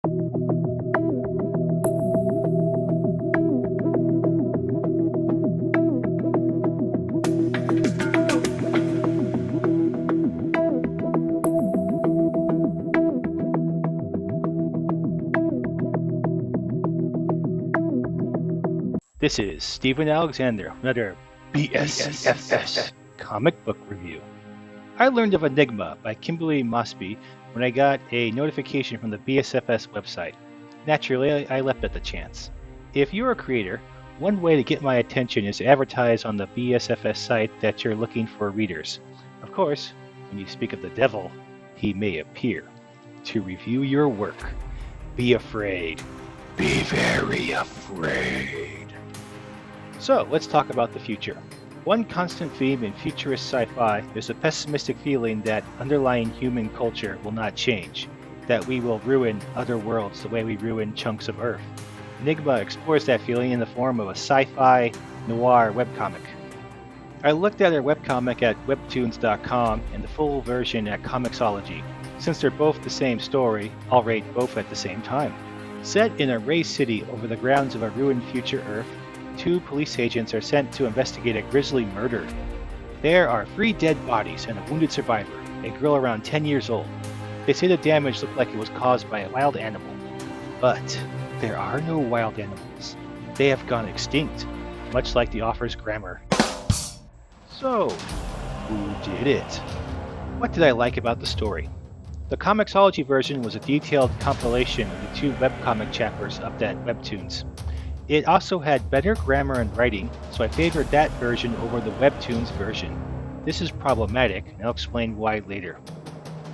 This is Stephen Alexander, another BSCFS comic book review. I learned of Enigma by Kimberly Moseberry when I got a notification from the BSFS website. Naturally, I leapt at the chance. If you're a creator, one way to get my attention is to advertise on the BSFS site that you're looking for readers. Of course, when you speak of the devil, he may appear to review your work. Be afraid. Be very afraid. So, let's talk about the future. One constant theme in futurist sci-fi is a pessimistic feeling that underlying human culture will not change, that we will ruin other worlds the way we ruin chunks of Earth. Enigma explores that feeling in the form of a sci-fi noir webcomic. I looked at her webcomic at Webtoons.com and the full version at Comixology. Since they're both the same story, I'll rate both at the same time. Set in a Ray City over the grounds of a ruined future Earth, two police agents are sent to investigate a grisly murder. There are 3 dead bodies and a wounded survivor, a girl around 10 years old. They say the damage looked like it was caused by a wild animal. But there are no wild animals. They have gone extinct, much like the author's grammar. So, who did it? What did I like about the story? The Comixology version was a detailed compilation of the 2 webcomic chapters up at Webtoons. It also had better grammar and writing, so I favored that version over the Webtoons version. This is problematic, and I'll explain why later.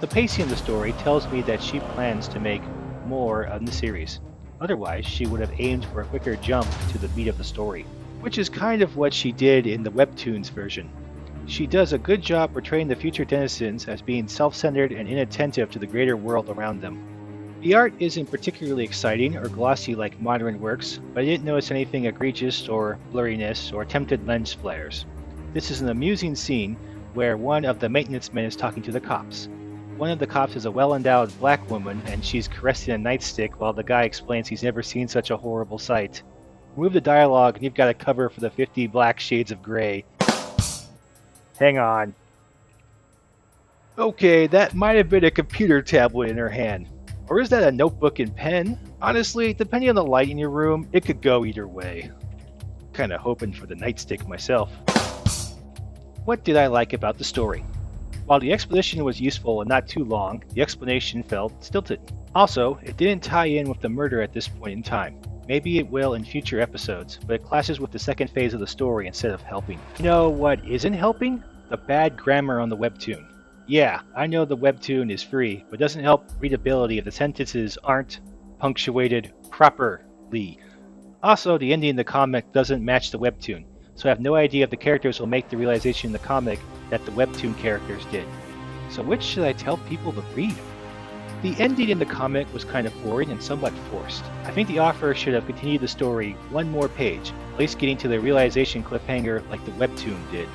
The pacing of the story tells me that she plans to make more of the series. Otherwise, she would have aimed for a quicker jump to the beat of the story, which is kind of what she did in the Webtoons version. She does a good job portraying the future denizens as being self-centered and inattentive to the greater world around them. The art isn't particularly exciting or glossy like modern works, but I didn't notice anything egregious or blurriness or attempted lens flares. This is an amusing scene where one of the maintenance men is talking to the cops. One of the cops is a well-endowed black woman and she's caressing a nightstick while the guy explains he's never seen such a horrible sight. Remove the dialogue and you've got a cover for the 50 Black Shades of Grey. Hang on. Okay, that might have been a computer tablet in her hand. Or is that a notebook and pen? Honestly, depending on the light in your room, it could go either way. Kinda hoping for the nightstick myself. What did I like about the story? While the exposition was useful and not too long, the explanation felt stilted. Also, it didn't tie in with the murder at this point in time. Maybe it will in future episodes, but it clashes with the second phase of the story instead of helping. You know what isn't helping? The bad grammar on the webtoon. Yeah, I know the webtoon is free, but doesn't help readability if the sentences aren't punctuated properly. Also, the ending in the comic doesn't match the webtoon, so I have no idea if the characters will make the realization in the comic that the webtoon characters did. So which should I tell people to read? The ending in the comic was kind of boring and somewhat forced. I think the author should have continued the story one more page, at least getting to the realization cliffhanger like the webtoon did.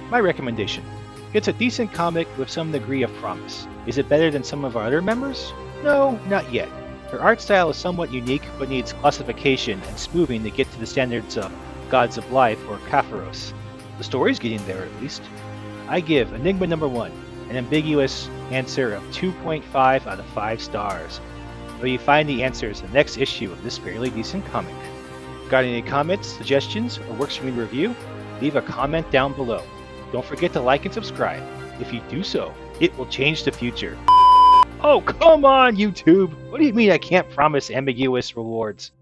My recommendation. It's a decent comic with some degree of promise. Is it better than some of our other members? No, not yet. Her art style is somewhat unique, but needs classification and smoothing to get to the standards of Gods of Life or Kapharos. The story's getting there at least. I give Enigma number 1 an ambiguous answer of 2.5 out of 5 stars. Where you find the answers in the next issue of this fairly decent comic. Got any comments, suggestions, or works for me to review? Leave a comment down below. Don't forget to like and subscribe. If you do so, it will change the future. Oh, come on, YouTube! What do you mean I can't promise ambiguous rewards?